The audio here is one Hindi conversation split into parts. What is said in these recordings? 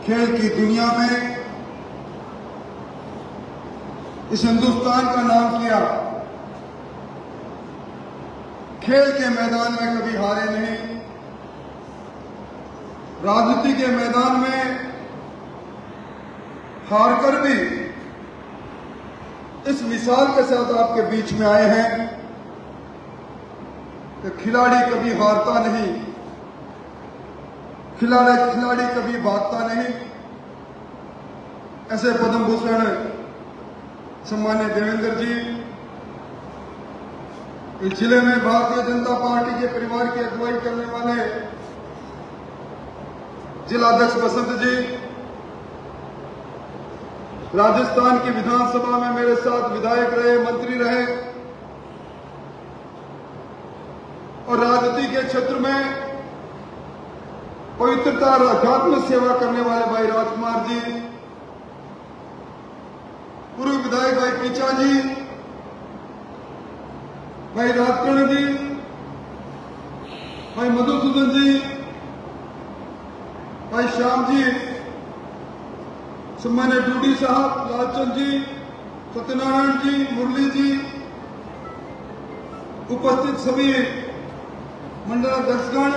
खेल की दुनिया में इस हिंदुस्तान का नाम किया। खेल के मैदान में कभी हारे नहीं, राजनीति के मैदान में हारकर भी इस मिसाल के साथ आपके बीच में आए हैं कि खिलाड़ी कभी हारता नहीं, खिलाड़ी कभी भागता नहीं। ऐसे पद्म भूषण सम्मान्य देवेंद्र जी, इस जिले में भारतीय जनता पार्टी के परिवार की अगुवाई करने वाले जिलाध्यक्ष बसंत जी, राजस्थान की विधानसभा में मेरे साथ विधायक रहे, मंत्री रहे और राजनीति के क्षेत्र में पवित्रता और अध्यात्म सेवा करने वाले भाई राजकुमार जी, पूर्व विधायक भाई पीछा जी, भाई राजकर्ण जी, भाई मधुसूदन जी, भाई श्याम जी, सम्मान्य डूडी साहब, लालचंद जी, सत्यनारायण जी, मुरली जी, उपस्थित सभी मंडलाध्यक्षगण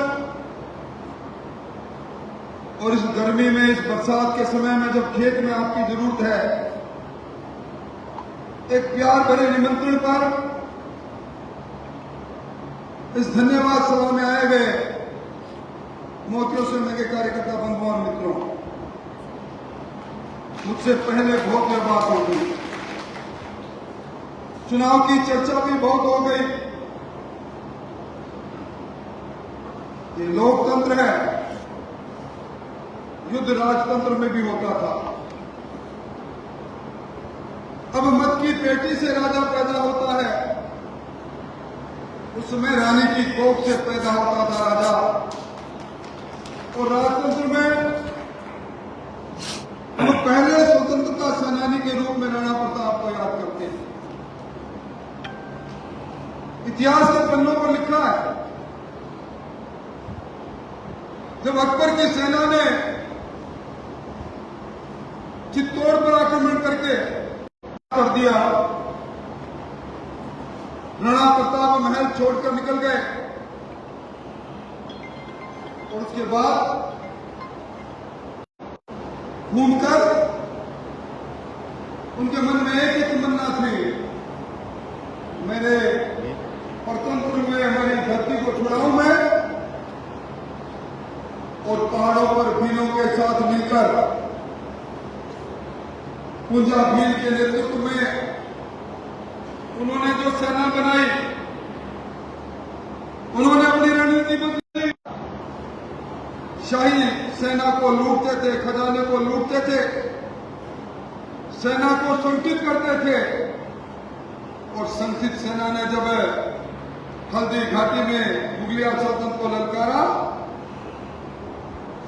और इस गर्मी में, इस बरसात के समय में जब खेत में आपकी जरूरत है, एक प्यार भरे निमंत्रण पर इस धन्यवाद सभा में आए हुए मोतियों से मेरे कार्यकर्ता बंधुओं और मित्रों, मुझसे पहले बहुत देर बात हो गई, चुनाव की चर्चा भी बहुत हो गई। ये लोकतंत्र है, युद्ध राजतंत्र में भी होता था। अब मत की पेटी से राजा पैदा होता है, उस समय रानी की कोख से पैदा होता था राजा। और राजतंत्र में हम पहले स्वतंत्रता सेनानी के रूप में राणा प्रताप को याद करते हैं। इतिहास के पन्नों पर लिखा है, जब अकबर की सेना ने चित्तौड़ पर आक्रमण करके कर दिया, राणा प्रताप महल छोड़कर निकल गए और उसके बाद घूमकर उनके मन में एक ही तमन्ना थी, मेरे परतंत्र हुए हमारी धरती को छुड़ाऊं मैं और पहाड़ों पर भीलों के साथ मिलकर पूंजा भील के नेतृत्व में उन्होंने जो सेना बनाई, उन्होंने अपनी रणनीति बदली। शाही सेना को लूटते थे, खजाने को लूटते थे, सेना को संगठित करते थे और संगठित सेना ने जब हल्दी घाटी में मुगलिया सल्तनत को ललकारा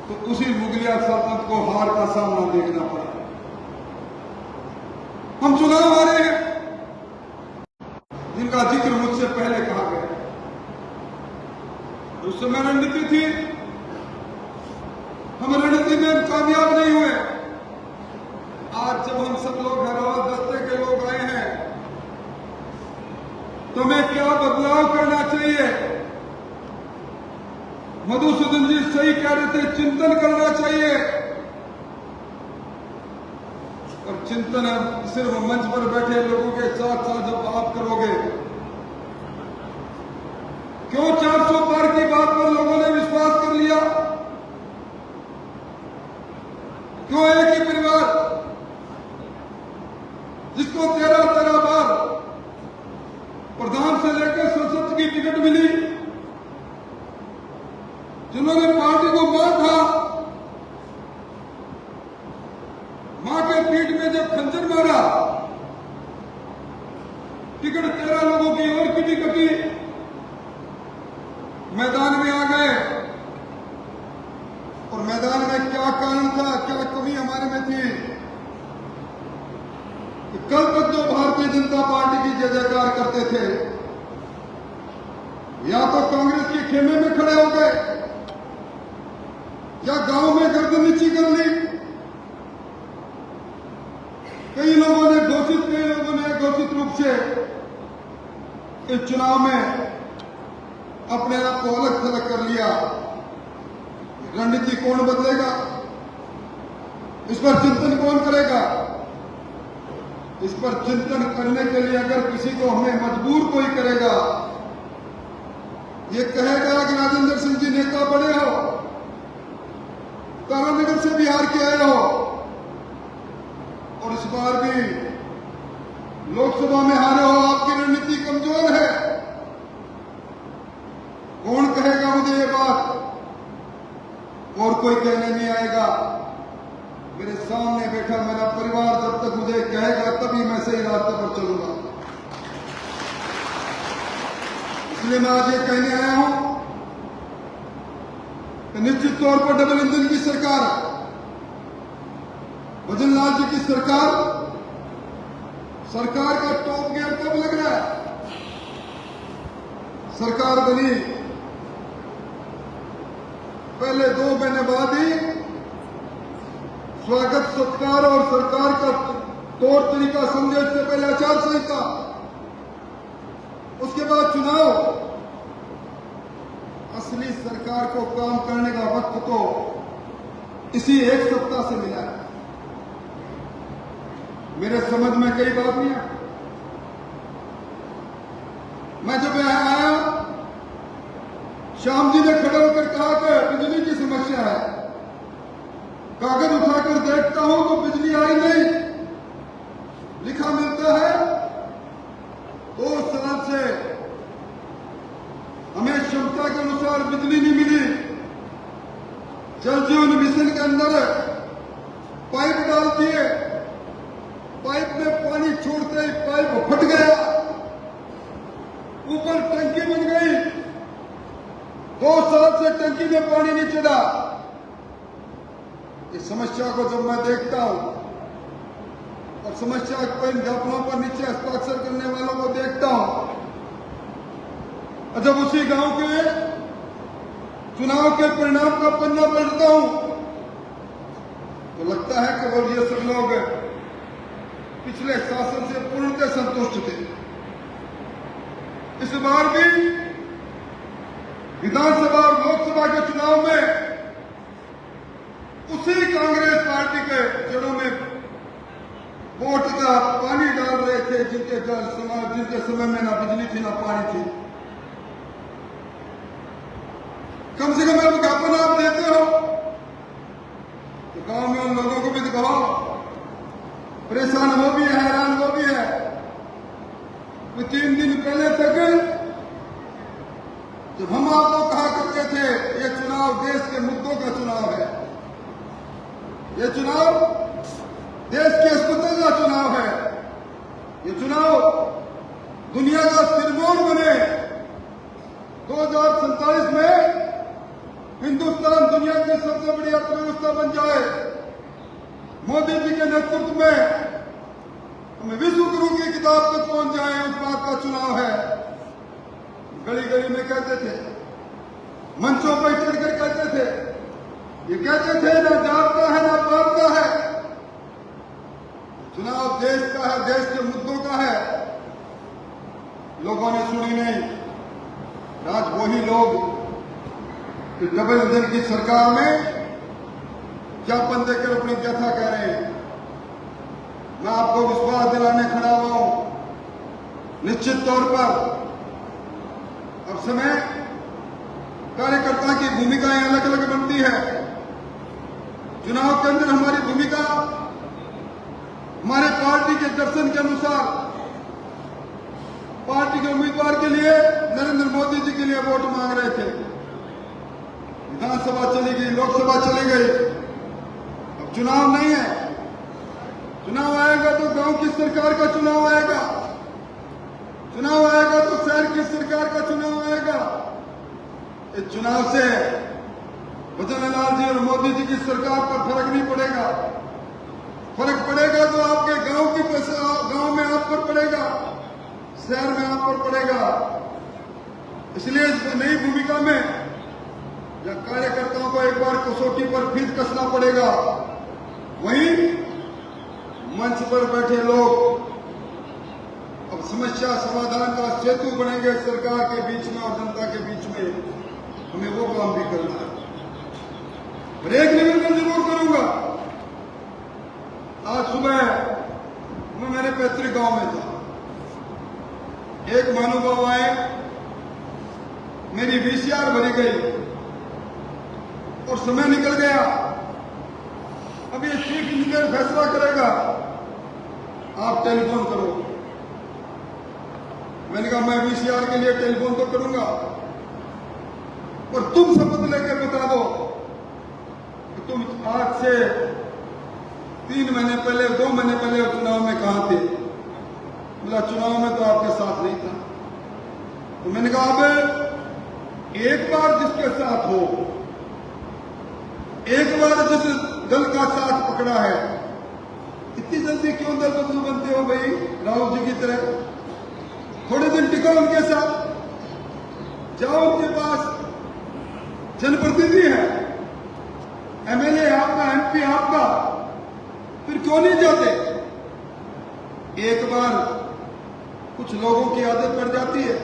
तो उसी मुगलिया सल्तनत को हार का सामना देखना पड़ा। हम चुनाव आ रहे हैं जिनका जिक्र मुझसे पहले कहा गया, उस समय रणनीति थी, हम रणनीति में कामयाब नहीं हुए। आज जब हम सब लोग हैदराबाद दस्ते के लोग आए हैं तो हमें क्या बदलाव करना चाहिए? मधुसूदन जी सही कह रहे थे, चिंतन करना चाहिए। और चिंतन सिर्फ मंच पर बैठे लोगों के साथ साथ जब बात करोगे, क्यों 400 पार की बात पर लोगों ने विश्वास कर लिया? क्यों एक ही परिवार जिसको 13 बार प्रधान से लेकर संसद की टिकट मिली, जिन्होंने पार्टी को बांधा, मां के पीठ में जब खंजर मारा, टिकट 13 लोगों की और की भी कटी, मैदान में आ गए। और मैदान में क्या कारण था, क्या कमी हमारे में थी कि कल तक जो भारतीय जनता पार्टी की जय जयकार करते थे, या तो कांग्रेस के खेमे में खड़े हो गए या गांव में गर्दन नीची कर ली इस चुनाव में अपने आप को अलग थलग कर लिया। रणनीति कौन बदलेगा, इस पर चिंतन कौन करेगा? इस पर चिंतन करने के लिए अगर किसी को हमें मजबूर कोई करेगा, ये कहेगा कि राजेंद्र सिंह जी नेता बड़े हो, तारानगर से बिहार के आए हो और इस बार भी लोकसभा में हारे हो, आपकी रणनीति कमजोर है। कौन कहेगा मुझे ये बात? और कोई कहने नहीं आएगा। मेरे सामने बैठा मेरा परिवार जब तक मुझे कहेगा तभी मैं सही रास्ते पर चलूंगा। इसलिए मैं आज ये कहने आया हूं कि निश्चित तौर पर डबल इंजन की सरकार, भजन लाल जी की सरकार का टॉप गियर कब लग रहा है? सरकार बनी पहले 2 महीने बाद ही स्वागत सत्कार और सरकार का तौर तरीका समझे। इससे पहले आचार संहिता, उसके बाद चुनाव। असली सरकार को काम करने का वक्त तो इसी 1 सप्ताह से मिला है। मेरे समझ में कई बात नहीं है। मैं जब यहां आया, श्याम जी ने खड़े होकर कहा कि बिजली की समस्या है। कागज उठाकर देखता हूं तो बिजली आई नहीं, लिखा मिलता है 2 साल से हमें क्षमता के अनुसार बिजली नहीं मिली। जल जीवन मिशन के अंदर पाइप डाल दिए, पाइप में पानी छोड़ते ही पाइप फट गया, ऊपर टंकी बन गई। 2 साल से टंकी में पानी नहीं चढ़ा। इस समस्या को जब मैं देखता हूं और समस्या के ज्ञापनों पर नीचे हस्ताक्षर करने वालों को देखता हूं, और जब उसी गांव के चुनाव के परिणाम का पन्ना पलटता हूं, तो लगता है कि वो ये सब लोग पिछले शासन से पूर्णतः संतुष्ट थे। इस बार भी विधानसभा और लोकसभा के चुनाव में उसी कांग्रेस पार्टी के जड़ों में वोट का पानी डाल रहे थे, जिनके समय में ना बिजली थी ना पानी थी। कम से कम विज्ञापन आप देते हो तो गांव में उन लोगों को भी दिखाओ। परेशान वो भी है, हैरान वो भी है। 3 दिन पहले तक जब हम आपको कहा करते थे ये चुनाव देश के मुद्दों का चुनाव है, ये चुनाव देश के अस्पताल का चुनाव है, ये चुनाव दुनिया का सिरमौर बने। 2047 में हिंदुस्तान दुनिया की सबसे बड़ी अर्थव्यवस्था बन जाए। मोदी जी के नेतृत्व में हमें विश्व गुरु की किताब तक पहुंच जाए, उस बात का चुनाव है। गली गली में कहते थे, मंचों पर चढ़कर कहते थे, ये कहते थे ना जात का है ना पात का है, चुनाव देश का है, देश के मुद्दों का है। लोगों ने सुनी नहीं। आज वही लोग डबल इंजन की सरकार में ज्ञापन देकर अपनी व्यथा कह रहे हैं। मैं आपको विश्वास दिलाने खड़ा हुआ हूं, निश्चित तौर पर अब समय कार्यकर्ता की भूमिकाएं अलग अलग बनती है। चुनाव के अंदर हमारी भूमिका हमारे पार्टी के दर्शन के अनुसार पार्टी के उम्मीदवार के लिए नरेंद्र मोदी जी के लिए वोट मांग रहे थे। विधानसभा चली गई, लोकसभा चली गई, अब चुनाव नहीं है। चुनाव आएगा तो गांव की सरकार का चुनाव आएगा, चुनाव आएगा तो शहर की सरकार का चुनाव आएगा। इस चुनाव से भजन लाल जी और मोदी जी की सरकार पर फर्क नहीं पड़ेगा। फर्क पड़ेगा तो आपके गांव की गांव में आप पर पड़ेगा, शहर में आप पर पड़ेगा। इसलिए इस नई भूमिका में या कार्यकर्ताओं को एक बार कसौटी पर फिर कसना पड़ेगा। वहीं मंच पर बैठे लोग अब समस्या समाधान का सेतु बनेंगे सरकार के बीच में और जनता के बीच में, हमें वो काम भी करना है। और एक निवेदन जरूर करूंगा, आज सुबह मैं मेरे पैतृक गांव में था, एक महानुभाव आए, मेरी वीसीआर भरी गई और समय निकल गया। अब ये चीफ इंजीनियर फैसला करेगा, आप टेलीफोन करो। मैंने कहा मैं वीसीआर के लिए टेलीफोन तो करूंगा, पर तुम शपथ लेकर बता दो कि तुम आज से 3 महीने पहले 2 महीने पहले चुनाव में कहां थे। बोला चुनाव में तो आपके साथ नहीं था। तो मैंने कहा अब एक बार जिसके साथ हो, एक बार जिस दल का साथ पकड़ा है, इतनी जल्दी क्यों दल बदलू बनते हो भाई राहुल जी की तरह? थोड़े दिन टिको उनके साथ, जाओ उनके पास, जनप्रतिनिधि है, एमएलए आपका, एमपी आपका, फिर क्यों नहीं जाते? एक बार कुछ लोगों की आदत पड़ जाती है।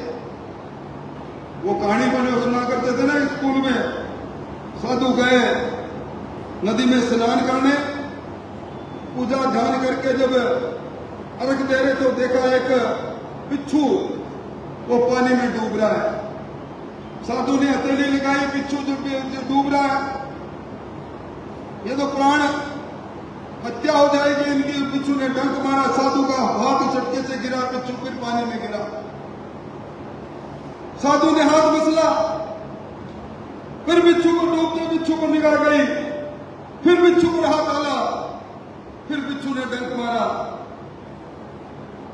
वो कहानी बने सुना करते थे ना स्कूल में, साधु गए नदी में स्नान करने, पूजा ध्यान करके जब अर्घ दे रहे तो देखा एक बिच्छू वो पानी में डूब रहा है। साधु ने हथेली लगाई, बिच्छू जो डूब रहा है, ये तो प्राण हत्या हो जाएगी इनकी। बिच्छू ने डंक मारा, साधु का हाथ झटके से गिरा, बिच्छू फिर पानी में गिरा। साधु ने हाथ मसला, फिर बिच्छू को डूबते बिच्छू को निगाह गई, फिर बिच्छू पर हाथ डाला, फिर बिच्छू ने डंक मारा।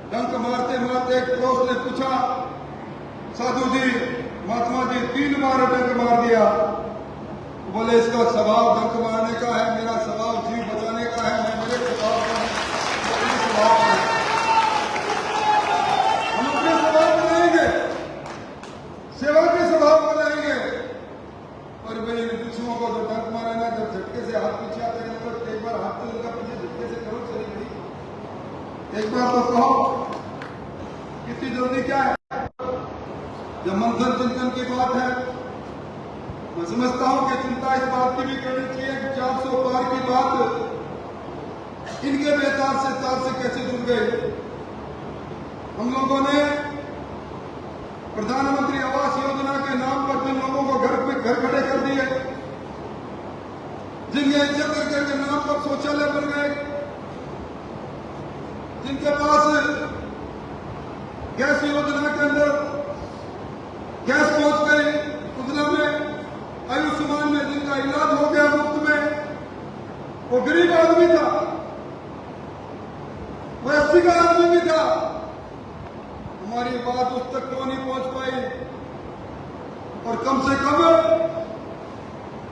डंक मारते मारते एक पड़ोस ने पूछा, साधु जी, महात्मा जी 3 बार डंक मार दिया। बोले इसका स्वभाव डंक मारने का है, मेरा स्वभाव जीव बचाने का है। मैं मेरे स्वभाव पर हम अपने स्वभाव को लाएंगे, सेवा के स्वभाव को लाएंगे। और मेरे बिच्छुओं को जो डंक मारा ना, जब झटके से हाथ पीछे आते हैं तो एक बार हाथ तो उनका पीछे झटके से करो, चली गई। एक बार तो कहो कितनी जल्दी क्या है? जब मंथन चिंतन की बात है, मैं समझता हूं कि चिंता इस बात की भी करनी चाहिए कि 400 पार की बात इनके बेतार से तार से कैसे जुड़ गई। हम लोगों ने प्रधानमंत्री आवास योजना के नाम पर जिन लोगों को घर खड़े कर दिए, जिनके इज्जत के नाम पर शौचालय बन गए, जिनके पास गैस योजना के अंदर गैस पहुंच गई, उजला में, आयुष्मान में जिनका इलाज हो गया मुफ्त में, वो गरीब आदमी था, वो 80 का आदमी भी था। हमारी बात उस तक क्यों नहीं पहुंच पाई? और कम से कम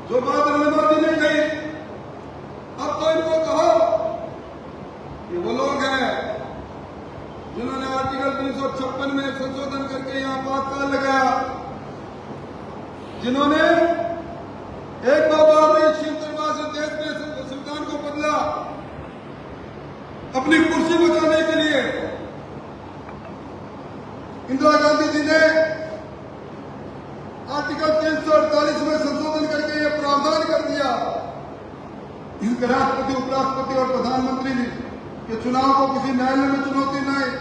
जो बात रणबा जी ने कही, अब तो इनको कहो कि वो लोग हैं जिन्होंने आर्टिकल 356 में संशोधन करके यहां आपातकाल लगाया, जिन्होंने एक बार में शील दरबार से देश में संविधान को बदला अपनी कुर्सी बचाने के लिए। इंदिरा गांधी जी ने आर्टिकल 348 में संशोधन करके यह प्रावधान कर दिया कि राष्ट्रपति, उपराष्ट्रपति और प्रधानमंत्री के चुनाव को किसी न्यायालय में चुनौती नहीं।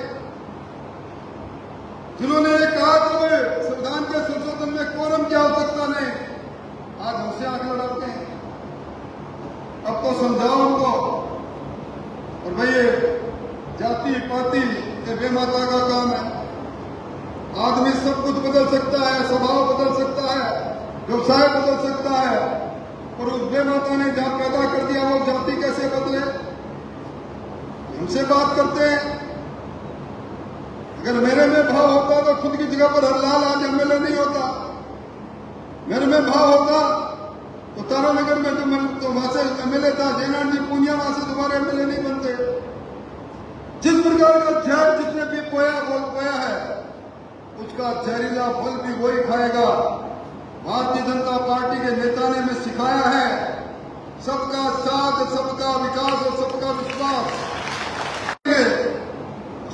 जिन्होंने कहा कि संविधान के संशोधन में कोरम की आवश्यकता नहीं, आज हमसे आगे लड़ाते हैं। अब तो समझाओ उनको। और भाई जाति पाति ये बेमाता का काम है। आदमी सब कुछ बदल सकता है, स्वभाव बदल सकता है, व्यवसाय बदल सकता है, और उस बेमाता ने जहां पैदा कर दिया वो जाति कैसे बदले? हमसे बात करते हैं। अगर मेरे में भाव होता तो खुद की जगह पर हरलाल आज एमएलए नहीं होता। मेरे में भाव होता तो तारानगर में तो वहां से एमएलए था, जयनारायण जी पूनिया वहां से दोबारा एमएलए नहीं बनते। जिस प्रकार का जहर जिसने भी बोया है उसका जहरीला फल भी वही खाएगा। भारतीय जनता पार्टी के नेता ने हमें सिखाया है सबका साथ, सबका विकास और सबका विश्वास।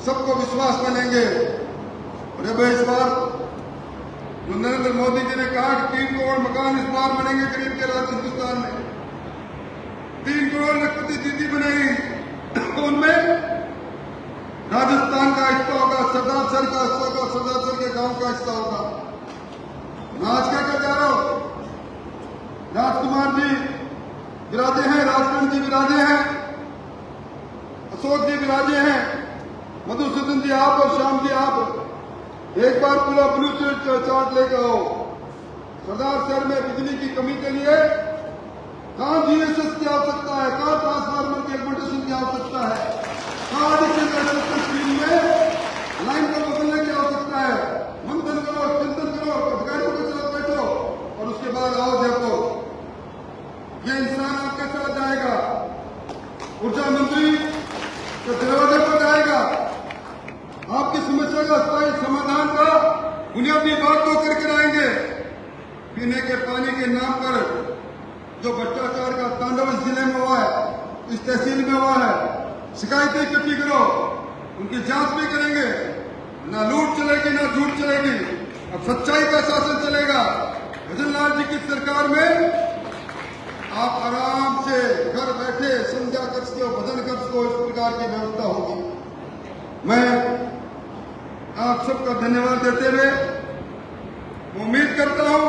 सबको विश्वास मिलेंगे। और अब इस बार जो नरेंद्र मोदी जी ने कहा कि 3 करोड़ मकान इस बार बनेंगे गरीब के राज्य हिंदुस्तान में, 3 करोड़ लखपति दीदी बनेगी, उनमें राजस्थान का हिस्सा होगा, सरदार सर का हिस्सा होगा, सरदार सर के गांव का हिस्सा होगा। मैं आज क्या कर जा रहा हूं, राजकुमार जी विराजे हैं, राजकरण जी विराजे हैं, अशोक जी विराजे हैं, मधुसूदन जी आप और श्याम जी आप एक बार पूरा ब्लू चार्ट लेकर आओ। सरदार शहर में बिजली की कमी के लिए कहां जीएसएस की आवश्यकता है, कहां ट्रांसफार्मर के एग्मेंटेशन की आवश्यकता है, कहां स्क्रीन में लाइन को बदलने की आवश्यकता है। मंथन करो, चिंतन करो, अधिकारियों के साथ बैठो और उसके बाद आओ देखो ये इंसान आपके साथ जाएगा, ऊर्जा मंत्री तो दरवाजे पर जाएगा, आपकी समस्या का स्थायी समाधान का बुनियादी बात तो करके आएंगे। पीने के पानी के नाम पर जो भ्रष्टाचार का तांडव इस जिले में हुआ है, इस तहसील में हुआ है, शिकायतें इकट्ठी करो, उनकी जांच भी करेंगे। ना लूट चलेगी ना झूठ चलेगी, अब सच्चाई का शासन चलेगा। भजन लाल जी की सरकार में आप आराम से घर बैठे संध्या कक्ष को, भजन कक्ष को, इस प्रकार की व्यवस्था होगी। मैं आप सबका धन्यवाद देते हुए उम्मीद करता हूं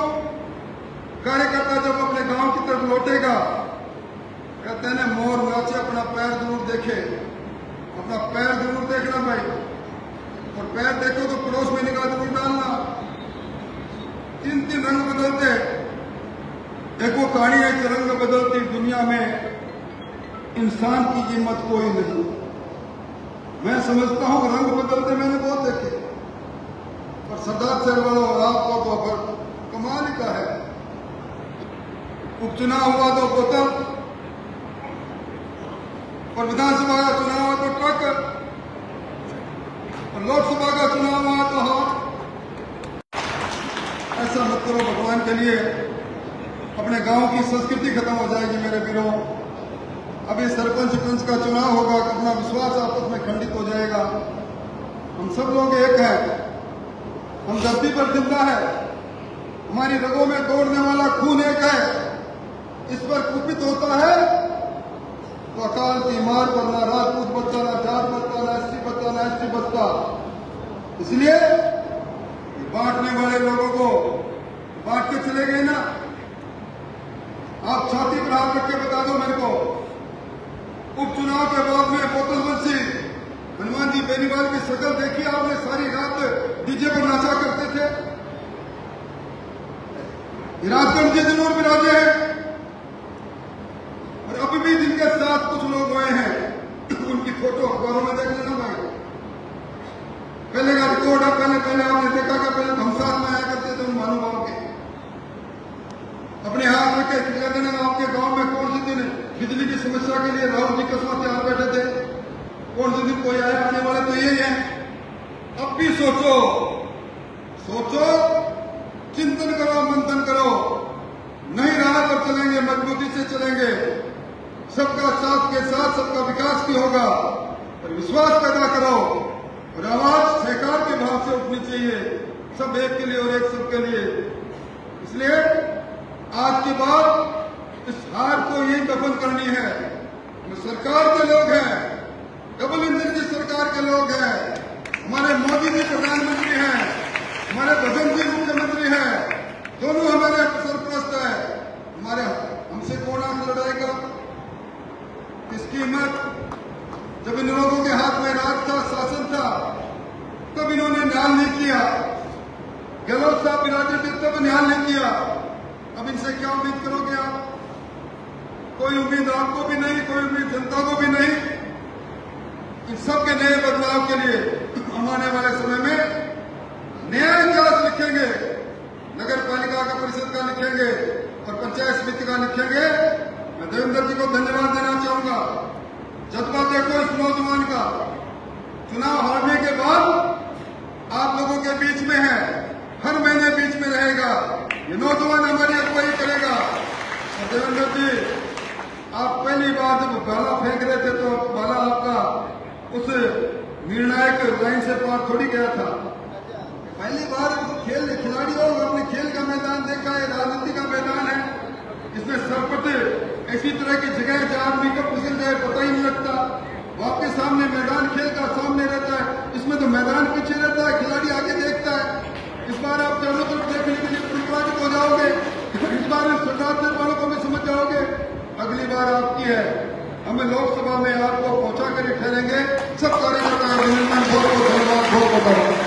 कार्यकर्ता जब अपने गांव की तरफ लौटेगा, कहते हैं ना मोर नाचे अपना पैर जरूर देखे, अपना पैर जरूर देखना भाई, और पैर देखो तो पड़ोस में निगाह जरूर डालना। 3 रंग बदलते, एक वो कहानी है कि रंग बदलती दुनिया में इंसान की कीमत कोई नहीं। मैं समझता हूं रंग बदलते मैंने बहुत देखे, और सरदार शहर वालों आपको तो पर कमाल का है। उपचुनाव हुआ तो बोतल, और विधानसभा का चुनाव हुआ तो ट्रक, और लोकसभा का चुनाव हुआ तो हाथ। ऐसा मत करो भगवान के लिए, अपने गांव की संस्कृति खत्म हो जाएगी मेरे वीरों। अभी सरपंच पंच का चुनाव होगा, अपना विश्वास आपस में खंडित हो जाएगा। हम सब लोग एक हैं, हम धरती पर जिंदा है, हमारी रगों में दौड़ने वाला खून एक है। इस पर कुपित होता है तो अकाल की मार पर ना राजपूत बचता, ना जाट बचता, ना एसटी बचता, ना एसटी बचता। इसलिए बांटने वाले लोगों को बांट के चले गए ना। आप छाती पर हाथ रख के बता दो मेरे को, उपचुनाव के बाद में बोतल बंसी हनुमान जी बेनीवाल की शक्ल देखी आपने? सारी रात डीजे पर नाचा करते थे। राजगढ़ जी जरूर विराजे हैं, और अभी भी जिनके साथ कुछ लोग हुए हैं उनकी फोटो अखबारों में देख लेना भाई। पहले का रिकॉर्ड है, पहले आपने देखा कि पहले हम साथ में आया करते थे उन महानुभाव के। अपने हाथ रख के दिखा देना आपके गांव में कौन से दिन बिजली की समस्या के लिए राहुल जी कसवा तैयार बैठे थे, कौन से दिन कोई आया? आने वाले तो यही है। अब भी सोचो, चिंतन करो, मंथन करो, नई राह पर चलेंगे, मजबूती से चलेंगे, सबका साथ के साथ सबका विकास भी होगा। और विश्वास पैदा करो, और आवाज सहकार के भाव से उठनी चाहिए, सब एक के लिए और एक सबके लिए। इसलिए आज के बाद इस हार को यही दफन करनी है। सरकार के लोग हैं, डबल इंजन की सरकार के लोग हैं, हमारे मोदी जी प्रधानमंत्री हैं, हमारे भजन जी मुख्यमंत्री हैं, दोनों हमारे सरप्रस्त हैं। हमारे हमसे कौन आंख लड़ाएगा? इसकी हिम्मत? जब इन लोगों के हाथ में राज था, शासन था, तब इन्होंने न्याय नहीं किया। गहलोत साहब विराजे थे तब न्याय नहीं किया। अब इनसे क्या उम्मीद करोगे आप? कोई उम्मीद आपको भी नहीं, कोई उम्मीद जनता को भी नहीं। इन सबके नए बदलाव के लिए हम आने वाले समय में नया इतिहास लिखेंगे, नगर पालिका का परिषद का लिखेंगे और पंचायत समिति का लिखेंगे। मैं देवेंद्र जी को धन्यवाद देना चाहूंगा। जज्बा देखो इस नौजवान का, चुनाव हारने के बाद आप लोगों के बीच में है, हर महीने बीच में रहेगा। ये नौजवान हमारी अगुवाई करेगा। और देवेंद्र जी, आप पहली बार जब भाला फेंक रहे थे तो भाला आपका उस निर्णायक लाइन से पार थोड़ी गया था। पहली बार खेल खिलाड़ियों अपने खेल का मैदान देखा है, राजनीति का मैदान है। इसमें सरपटे ऐसी तरह की जगह जहां आदमी कब फिसल जाए पता ही नहीं लगता। वो आपके सामने मैदान खेल का सामने रहता है, इसमें तो मैदान पीछे रहता है, खिलाड़ी आगे देखता है। इस बार आप चारों तरफ देखने के लिए परिप्राजित हो जाओगे। इस बार सरदार वालों को भी समझ जाओगे। अगली बार आपकी है, हमें लोकसभा में आपको पहुंचा कर ठहरेंगे। सब कार्यकर्ताओं को धन्यवाद, बहुत बहुत धन्यवाद, बहुत बहुत।